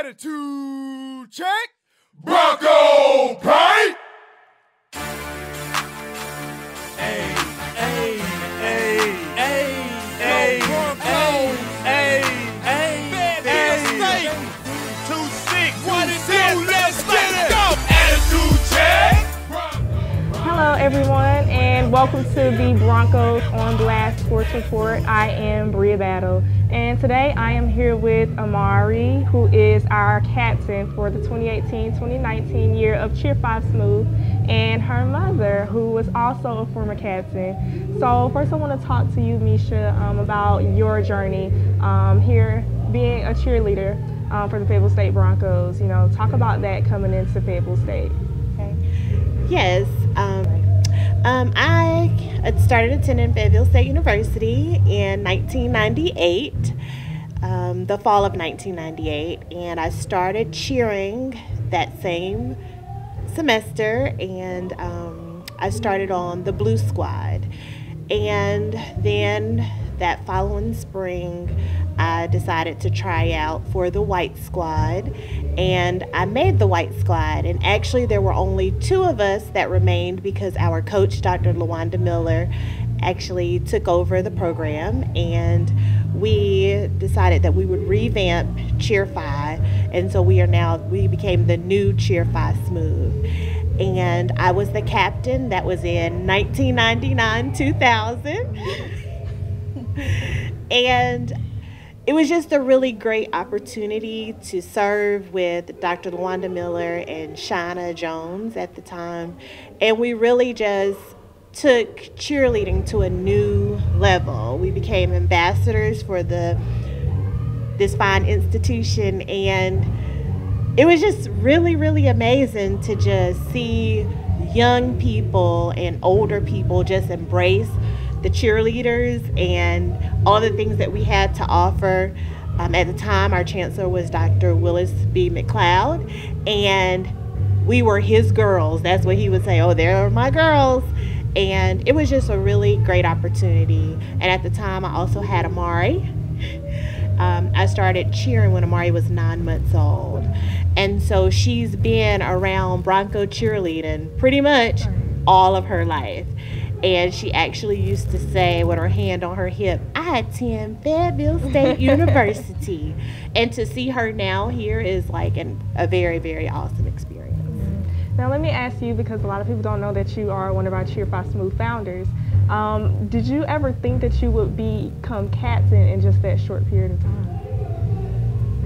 Attitude check. Bronco pipe. Hey, hey, hey, hey, hey, hey, hey, hey, 2-6, what is it? Let's go. Attitude check. Hello everyone, and welcome to the Broncos on Blast Sports Report. I am Bria Battle, and today I am here with Amari, who is our captain for the 2018-2019 year of Cheer 5 Smoov, and her mother, who was also a former captain. So first I want to talk to you, Misha, about your journey here being a cheerleader for the Fayetteville State Broncos. You know, talk about that coming into Fayetteville State. Okay. Yes, I started attending Fayetteville State University in 1998, the fall of 1998, and I started cheering that same semester, and I started on the Blue Squad. And then that following spring, I decided to try out for the White Squad, and I made the White Squad. And actually there were only 2 of us that remained because our coach, Dr. LaWanda Miller, actually took over the program, and we decided that we would revamp Cheer 5, and so we became the new Cheer 5 Smoov. And I was the captain. That was in 1999-2000. And it was just a really great opportunity to serve with Dr. LaWanda Miller and Shauna Jones at the time. And we really just took cheerleading to a new level. We became ambassadors for this fine institution, and it was just really, really amazing to just see young people and older people just embrace the cheerleaders and all the things that we had to offer. At the time, our chancellor was Dr. Willis B. McLeod, and we were his girls. That's what he would say, oh, they're my girls. And it was just a really great opportunity. And at the time, I also had Amari. I started cheering when Amari was 9 months old. And so she's been around Bronco cheerleading pretty much all of her life. And she actually used to say with her hand on her hip, I attend Fayetteville State University. And to see her now here is like a very, very awesome experience. Now let me ask you, because a lot of people don't know that you are one of our Cheer 5 Smoov founders. Did you ever think that you would become captain in just that short period of time?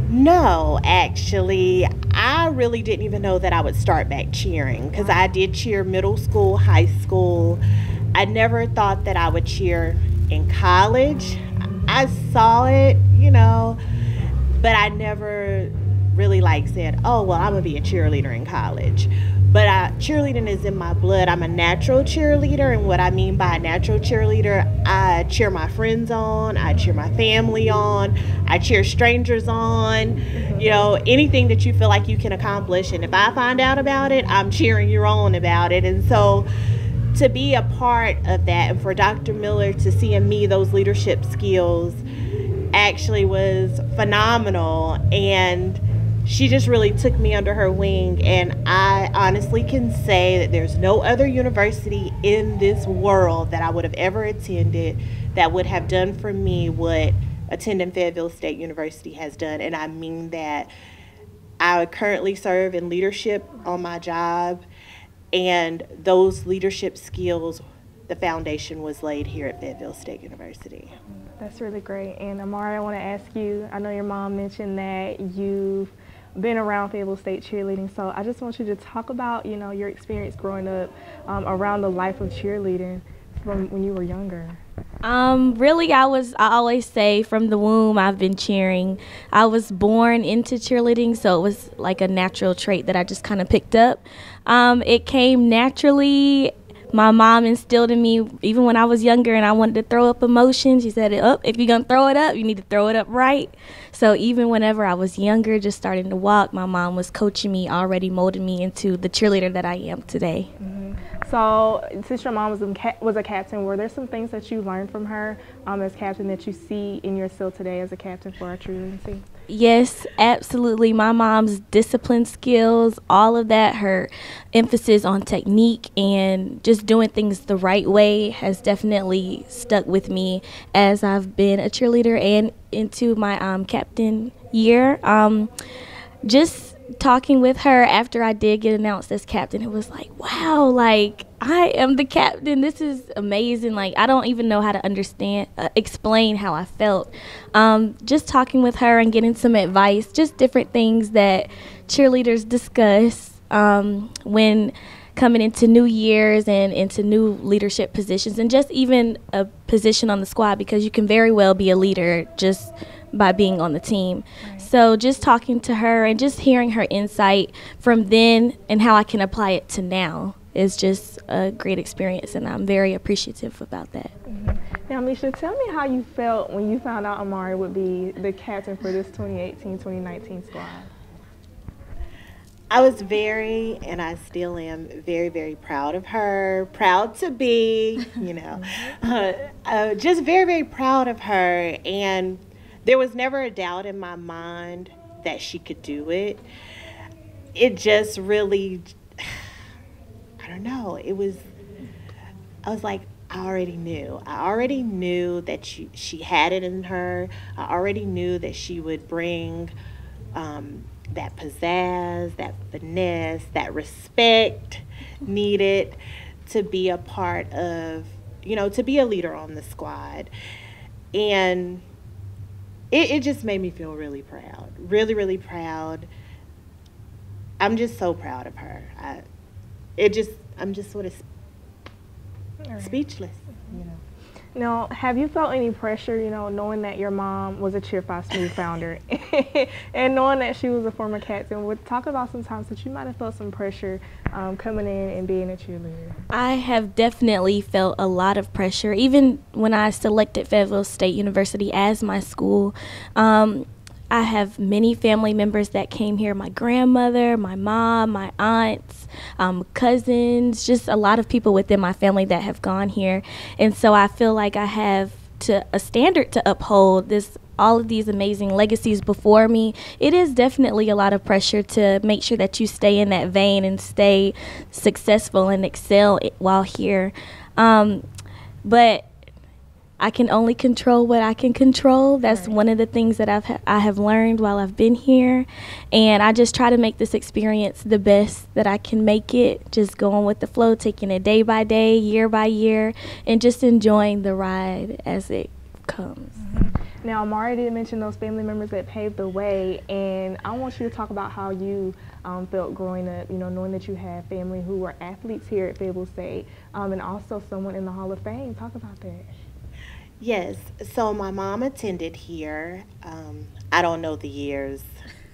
No, actually, I really didn't even know that I would start back cheering, because I did cheer middle school, high school. I never thought that I would cheer in college. I saw it, you know, but I never really said, oh, well, I'm gonna be a cheerleader in college. But cheerleading is in my blood. I'm a natural cheerleader, and what I mean by a natural cheerleader, I cheer my friends on, I cheer my family on, I cheer strangers on, you know, anything that you feel like you can accomplish. And if I find out about it, I'm cheering you on about it. And so to be a part of that, and for Dr. Miller to see in me those leadership skills actually was phenomenal. And she just really took me under her wing, and I honestly can say that there's no other university in this world that I would have ever attended that would have done for me what attending Fayetteville State University has done. And I mean that. I currently serve in leadership on my job, and those leadership skills, the foundation was laid here at Fayetteville State University. That's really great. And Amari, I want to ask you, I know your mom mentioned that you've been around Fayetteville State cheerleading, so I just want you to talk about, you know, your experience growing up around the life of cheerleading from when you were younger. Really, I always say from the womb I've been cheering. I was born into cheerleading, so it was like a natural trait that I just kind of picked up. It came naturally. My mom instilled in me, even when I was younger and I wanted to throw up emotion, she said, if you're going to throw it up, you need to throw it up right. So even whenever I was younger, just starting to walk, my mom was coaching me, already molding me into the cheerleader that I am today. Mm-hmm. So since your mom was a captain, were there some things that you learned from her as captain that you see in yourself today as a captain for our cheerleading team? Yes, absolutely. My mom's discipline skills, all of that, her emphasis on technique and just doing things the right way has definitely stuck with me as I've been a cheerleader and into my captain year. Just talking with her after I did get announced as captain, it was like, wow, like I am the captain. This is amazing. Like I don't even know how to explain how I felt. Just talking with her and getting some advice, just different things that cheerleaders discuss when coming into new years and into new leadership positions, and just even a position on the squad, because you can very well be a leader just by being on the team. Right. So just talking to her and just hearing her insight from then and how I can apply it to now is just a great experience, and I'm very appreciative about that. Mm-hmm. Now, Misha, tell me how you felt when you found out Amari would be the captain for this 2018-2019 squad. I was very, and I still am, very, very proud of her. Proud to be, just very, very proud of her. And there was never a doubt in my mind that she could do it. It just really, I don't know. I was like, I already knew. I already knew that she had it in her. I already knew that she would bring that pizzazz, that finesse, that respect needed to be a part of, to be a leader on the squad. And it just made me feel really proud, really, really proud. I'm just so proud of her. I'm just sort of speechless, Now, have you felt any pressure, knowing that your mom was a Cheer 5 Smoov founder and knowing that she was a former captain? We're talking about some times that you might have felt some pressure coming in and being a cheerleader. I have definitely felt a lot of pressure, even when I selected Fayetteville State University as my school. I have many family members that came here, my grandmother, my mom, my aunts, cousins, just a lot of people within my family that have gone here. And so I feel like I have a standard to uphold, all of these amazing legacies before me. It is definitely a lot of pressure to make sure that you stay in that vein and stay successful and excel while here. But I can only control what I can control. That's one of the things that I have learned while I've been here. And I just try to make this experience the best that I can make it, just going with the flow, taking it day by day, year by year, and just enjoying the ride as it comes. Mm-hmm. Now, Amari did mention those family members that paved the way, and I want you to talk about how you felt growing up, knowing that you had family who were athletes here at Fayetteville State, and also someone in the Hall of Fame. Talk about that. Yes, so my mom attended here. I don't know the years.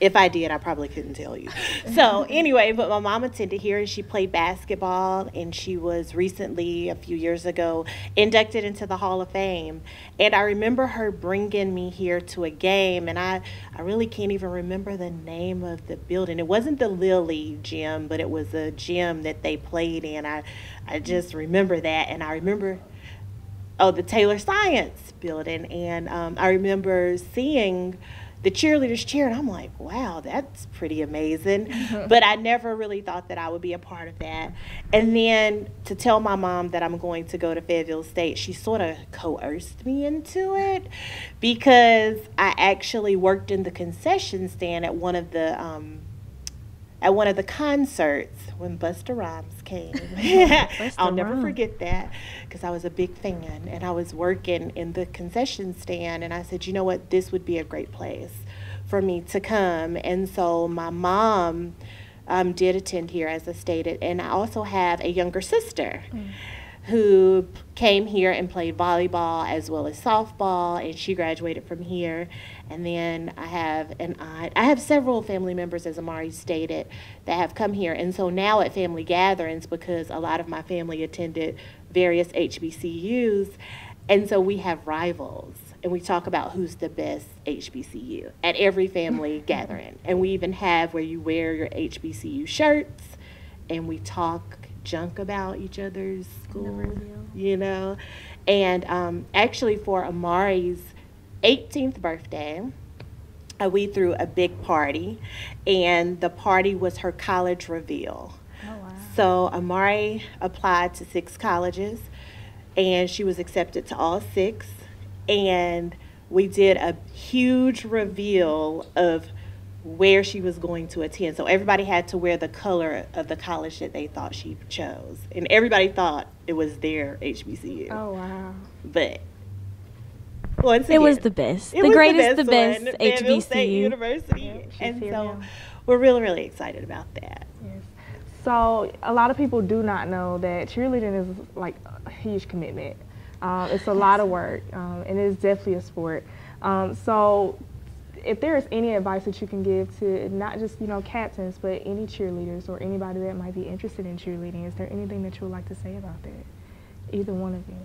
If I did, I probably couldn't tell you. So anyway, but my mom attended here and she played basketball, and she was recently, a few years ago, inducted into the Hall of Fame. And I remember her bringing me here to a game, and I really can't even remember the name of the building. It wasn't the Lily gym, but it was a gym that they played in. I just remember that, and I remember the Taylor Science building, and I remember seeing the cheerleaders cheer, and I'm like, wow, that's pretty amazing. But I never really thought that I would be a part of that. And then to tell my mom that I'm going to go to Fayetteville State, she sort of coerced me into it, because I actually worked in the concession stand at one of the concerts when Busta Rhymes came. I'll never forget that, because I was a big fan, and I was working in the concession stand, and I said, you know what, this would be a great place for me to come. And so my mom did attend here, as I stated, and I also have a younger sister who came here and played volleyball as well as softball, and she graduated from here. And then I have an aunt. I have several family members, as Amari stated, that have come here. And so now at family gatherings, because a lot of my family attended various HBCUs, and so we have rivals, and we talk about who's the best HBCU at every family gathering. And we even have where you wear your HBCU shirts, and we talk junk about each other's schools, And actually for Amari's 18th birthday, we threw a big party, and the party was her college reveal. Oh, wow. So Amari applied to 6 colleges, and she was accepted to all 6. And we did a huge reveal of where she was going to attend. So everybody had to wear the color of the college that they thought she chose. And everybody thought it was their HBCU. Oh, wow. But once again, It was the best. it The was greatest, the one, best Fayetteville State HBCU. University. Yep, she's And here so now. we're really, really excited about that. Yes. So a lot of people do not know that cheerleading is like a huge commitment. It's a lot of work, and it is definitely a sport. So if there is any advice that you can give to not just, captains, but any cheerleaders or anybody that might be interested in cheerleading, is there anything that you would like to say about that? Either one of you.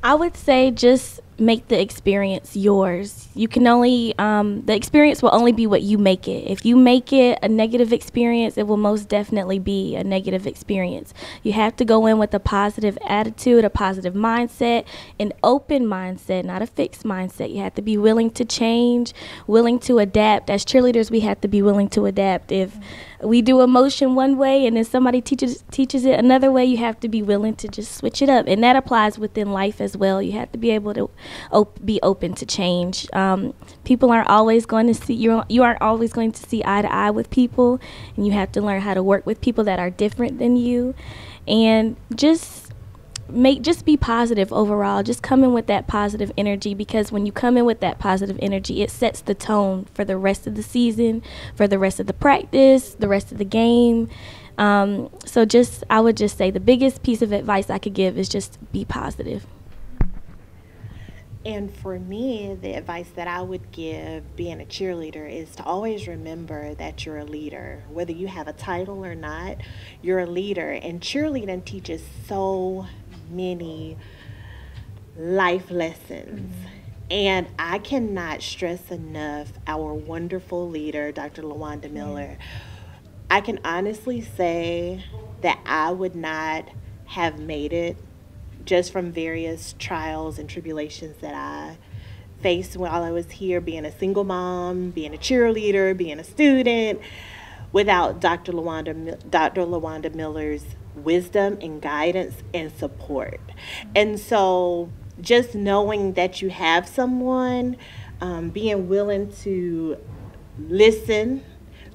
I would say just make the experience yours. You can only, the experience will only be what you make it. If you make it a negative experience, it will most definitely be a negative experience. You have to go in with a positive attitude, a positive mindset, an open mindset, not a fixed mindset. You have to be willing to change, willing to adapt. As cheerleaders, we have to be willing to adapt. If we do a motion one way and then somebody teaches it another way, you have to be willing to just switch it up. And that applies within life as well. You have to be able to be open to change. People aren't always going to see, you aren't always going to see eye to eye with people, and you have to learn how to work with people that are different than you. And just be positive overall. Just come in with that positive energy, because when you come in with that positive energy, it sets the tone for the rest of the season, for the rest of the practice, the rest of the game. So I would just say the biggest piece of advice I could give is just be positive. And for me, the advice that I would give being a cheerleader is to always remember that you're a leader. Whether you have a title or not, you're a leader. And cheerleading teaches so many life lessons. And I cannot stress enough our wonderful leader, Dr. LaWanda Miller. I can honestly say that I would not have made it just from various trials and tribulations that I faced while I was here, being a single mom, being a cheerleader, being a student, without Dr. LaWanda Miller's wisdom and guidance and support. And so just knowing that you have someone, being willing to listen,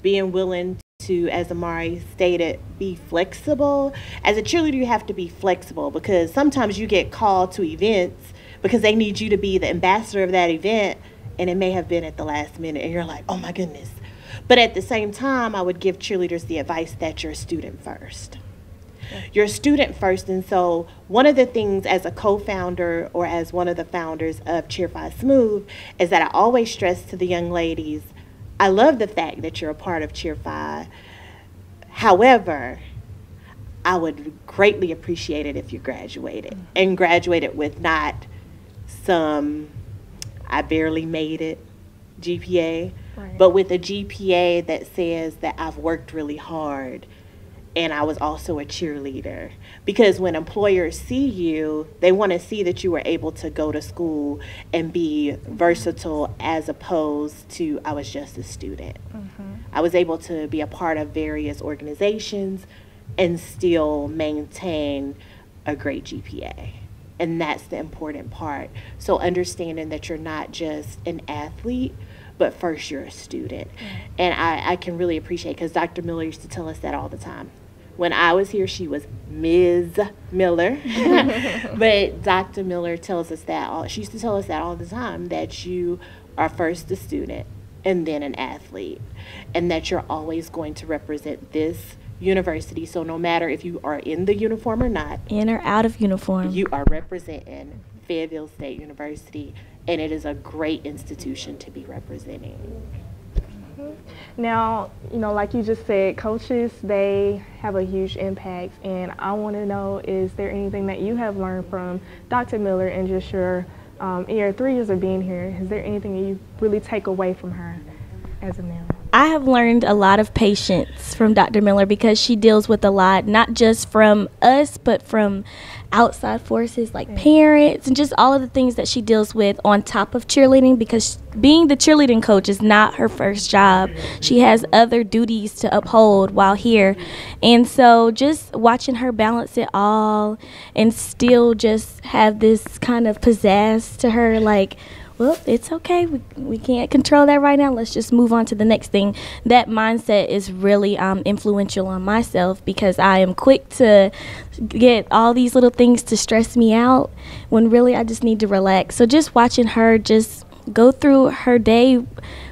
being willing to, as Amari stated, be flexible. As a cheerleader, you have to be flexible, because sometimes you get called to events because they need you to be the ambassador of that event, and it may have been at the last minute, and you're like, oh my goodness. But at the same time, I would give cheerleaders the advice that you're a student first. You're a student first, and so one of the things as a co-founder or as one of the founders of Cheer-Fi Smoov is that I always stress to the young ladies, I love the fact that you're a part of Cheer-Fi. However, I would greatly appreciate it if you graduated, and graduated with not some I barely made it GPA, Right. but with a GPA that says that I've worked really hard and I was also a cheerleader. Because when employers see you, they want to see that you were able to go to school and be versatile, as opposed to I was just a student. I was able to be a part of various organizations and still maintain a great GPA. And that's the important part. So understanding that you're not just an athlete, but first you're a student. And I can really appreciate, because Dr. Miller used to tell us that all the time. When I was here, she was Ms. Miller. But Dr. Miller tells us that, she used to tell us that all the time, that you are first a student and then an athlete, and that you're always going to represent this university. So no matter if you are in the uniform or not, In or out of uniform. you are representing Fayetteville State University, and it is a great institution to be representing. Now, like you just said, coaches, they have a huge impact, and I want to know, is there anything that you have learned from Dr. Miller and just in your 3 years of being here, is there anything that you really take away from her as of now? I have learned a lot of patience from Dr. Miller because she deals with a lot, not just from us, but from outside forces like parents and just all of the things that she deals with on top of cheerleading, because being the cheerleading coach is not her first job. She has other duties to uphold while here. And so just watching her balance it all and still just have this kind of pizzazz to her, like, well, it's okay. We can't control that right now. Let's just move on to the next thing. That mindset is really influential on myself, because I am quick to get all these little things to stress me out when really I just need to relax. So just watching her just go through her day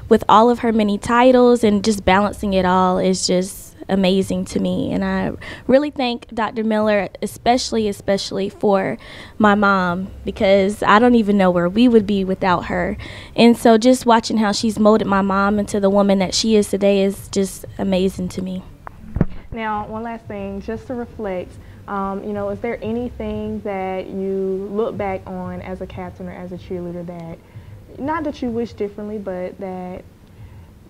with all of her many titles and just balancing it all is just amazing to me. And I really thank Dr. Miller, especially for my mom, because I don't even know where we would be without her. And so just watching how she's molded my mom into the woman that she is today is just amazing to me. Now, one last thing, just to reflect, is there anything that you look back on as a captain or as a cheerleader that, not that you wish differently, but that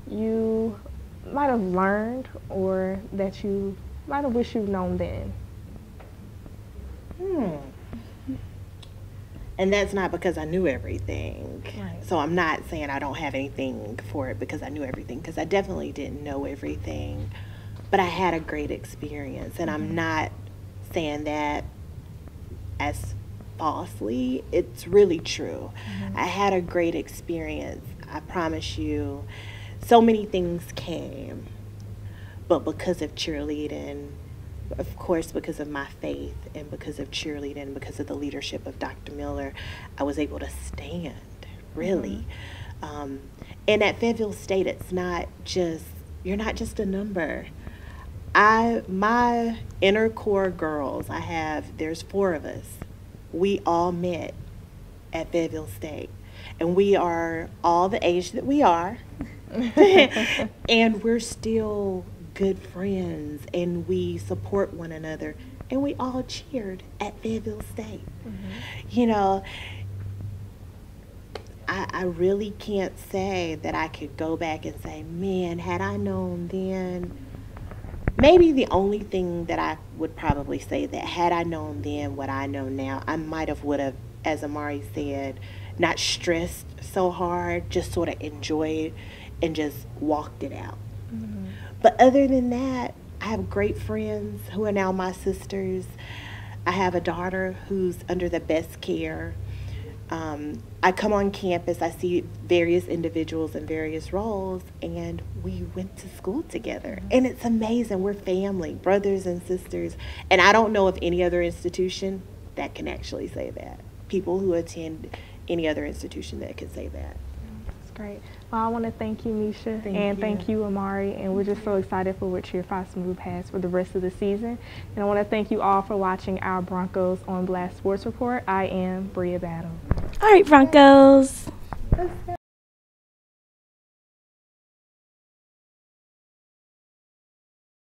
you might have learned or that you might have wished you'd known then? And that's not because I knew everything. Right. So I'm not saying I don't have anything for it because I knew everything, because I definitely didn't know everything. But I had a great experience, and I'm not saying that as falsely. It's really true. I had a great experience. I promise you. So many things came, but because of cheerleading, of course, because of my faith and because of cheerleading, because of the leadership of Dr. Miller, I was able to stand, really. And at Fayetteville State, it's not just, you're not just a number. My inner core girls, there's 4 of us. We all met at Fayetteville State, and we are all the age that we are. And we're still good friends, and we support one another, and we all cheered at Fayetteville State. I really can't say that I could go back and say, man, had I known then. Maybe the only thing that I would probably say that had I known then what I know now, I would have, as Amari said, not stressed so hard, just sort of enjoyed and just walked it out. But other than that, I have great friends who are now my sisters. I have a daughter who's under the best care. I come on campus, I see various individuals in various roles, and we went to school together. And it's amazing. We're family, brothers and sisters. And I don't know of any other institution that can actually say that. People who attend any other institution that could say that. That's great. Well, I want to thank you, Misha, thank you, Amari, and we're just so excited for what Cheer 5 Smoov has for the rest of the season. And I want to thank you all for watching our Broncos on Blast Sports Report. I am Bria Battle. All right, Broncos. Let's go.